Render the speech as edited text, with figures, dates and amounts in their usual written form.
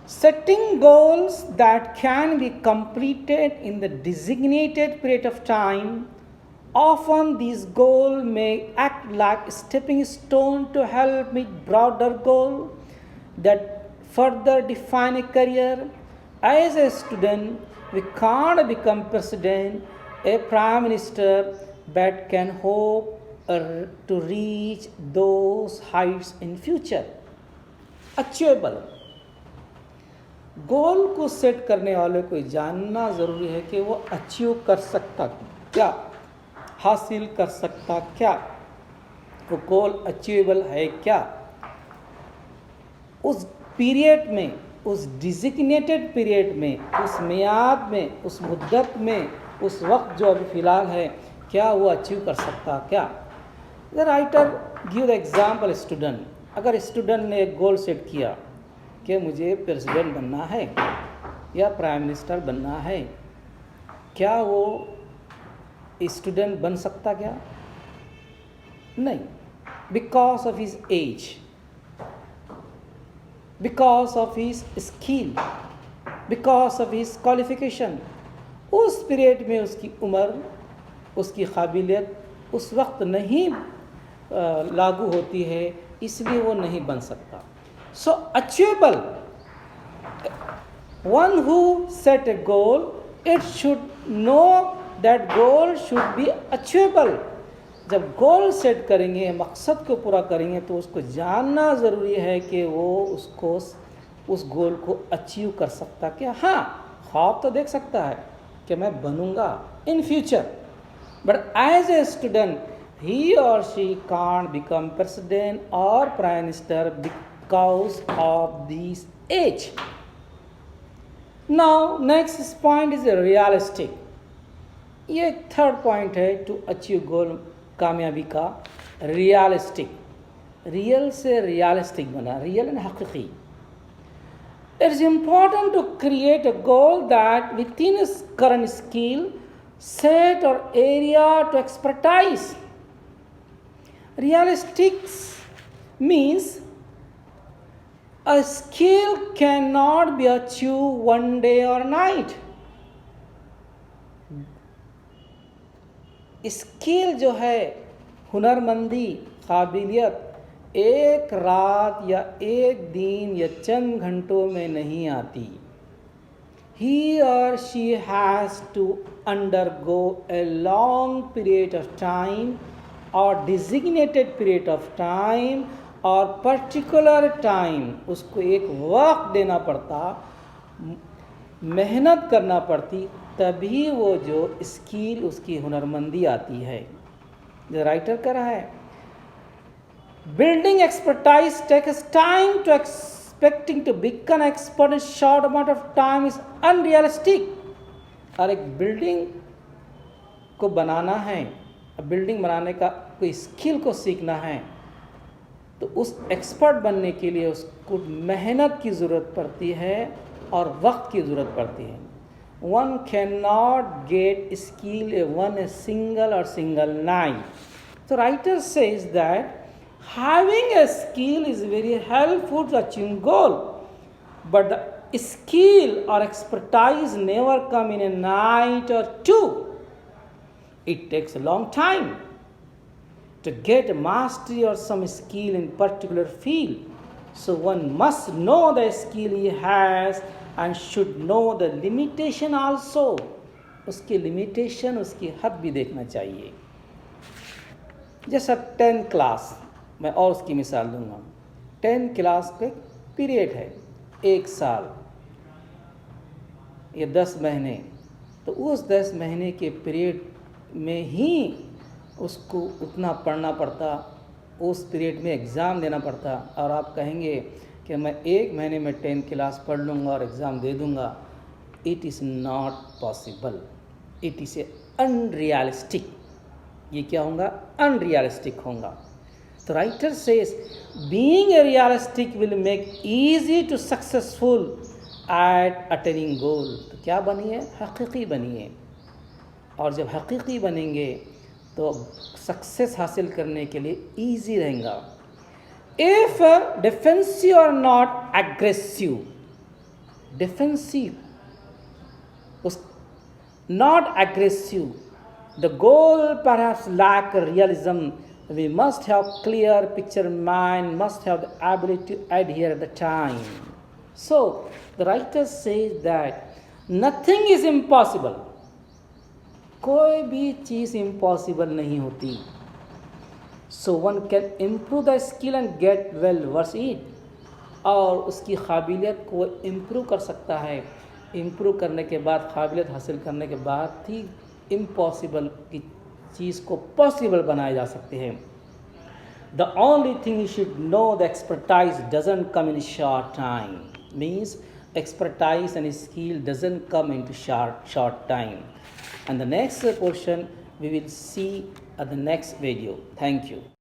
Setting goals that can be completed in the designated period of time, often these goals may act like a stepping stone to help meet broader goals that further define a career. As a student, we can't become president, a prime minister, but can hope to reach those heights in future. Achievable. गोल को set करने वाले को जानना ज़रूरी है कि वो achieve कर सकता क्या, हासिल कर सकता क्या, वो गोल अचीवेबल है क्या, उस पीरियड में, उस डिजिग्नेटेड पीरियड में, उस मियाद में, उस मुद्दत में, उस वक्त जो अभी फ़िलहाल है, क्या वो अचीव कर सकता क्या. The writer give the example student. अगर स्टूडेंट ने एक गोल सेट किया कि मुझे प्रेसिडेंट बनना है या प्राइम मिनिस्टर बनना है, क्या वो स्टूडेंट बन सकता क्या? नहीं. Because of his age, because of his skill, because of his qualification. उस पीरियड में उसकी उम्र, उसकी काबिलियत उस वक्त नहीं लागू होती है, इसलिए वो नहीं बन सकता. So achievable, one who set a goal, it should know that goal should be achievable. जब गोल सेट करेंगे, मकसद को पूरा करेंगे, तो उसको जानना ज़रूरी है कि वो उसको उस गोल को अचीव कर सकता क्या. हाँ, ख्वाब तो देख सकता है कि मैं बनूंगा in future, but as a student he or she can't become president or prime minister because of this age. Now next point is realistic. ये थर्ड पॉइंट है टू अचीव गोल कामयाबी का. रियलिस्टिक, रियल से रियलिस्टिक बना, real and हकीकी. It is important to create a goal that within its current skill set or area to expertise. Realistic means a skill cannot be achieved one day or night. Skill जो है, हुनरमंदी, काबिलियत एक रात या एक दिन या चंद घंटों में नहीं आती. He or she has to undergo a long period of time or designated period of time और पर्टिकुलर टाइम, उसको एक वक्त देना पड़ता, मेहनत करना पड़ती, तभी वो जो स्किल, उसकी हुनरमंदी आती है. जो राइटर कर रहा है, building expertise takes time to expecting to become expert in short amount of time is unrealistic. और एक बिल्डिंग को बनाना है, बिल्डिंग बनाने का कोई स्किल को सीखना है, तो उस एक्सपर्ट बनने के लिए उसको मेहनत की ज़रूरत पड़ती है और वक्त की ज़रूरत पड़ती है. One can not get skill a one a single night. तो writer says that having a skill is very helpful to achieve goal, but the skill और expertise never come in a night और two. It takes a long time to get mastery or some skill in particular field. So one must know the skill he has and should know the limitation also. उसकी limitation, उसकी हद भी देखना चाहिए. जैसा 10th class, मैं और उसकी मिसाल दूंगा. 10th क्लास का पीरियड है, 1 साल या 10 महीने. तो उस 10 महीने के पीरियड में ही उसको उतना पढ़ना पड़ता, उस पीरियड में एग्ज़ाम देना पड़ता. और आप कहेंगे कि मैं 1 महीने में 10th क्लास पढ़ लूँगा और एग्ज़ाम दे दूँगा. It is not possible. It is a unrealistic. ये क्या होगा? अनरियलिस्टिक होगा. तो writer says being a realistic will make easy to successful at attaining goal. तो क्या बनिए? हकीकी बनिए. और जब हकीकी बनेंगे तो सक्सेस हासिल करने के लिए ईजी रहेगा. इफ़ डिफेंसिव और not aggressive, defensive, not aggressive. The goal perhaps lack realism. We must have clear picture in mind, must have the ability to adhere at the time. So the writer says that nothing is impossible. कोई भी चीज़ impossible नहीं होती. So one can improve the skill and get well versed in. और उसकी काबिलियत को improve कर सकता है. इम्प्रूव करने के बाद, काबिलियत हासिल करने के बाद ही इम्पॉसिबल की चीज़ को पॉसिबल बनाए जा सकते हैं. The only thing you should know, the expertise doesn't come in a short time. Means expertise and skill doesn't come into short time. And the next portion we will see at the next video. Thank you.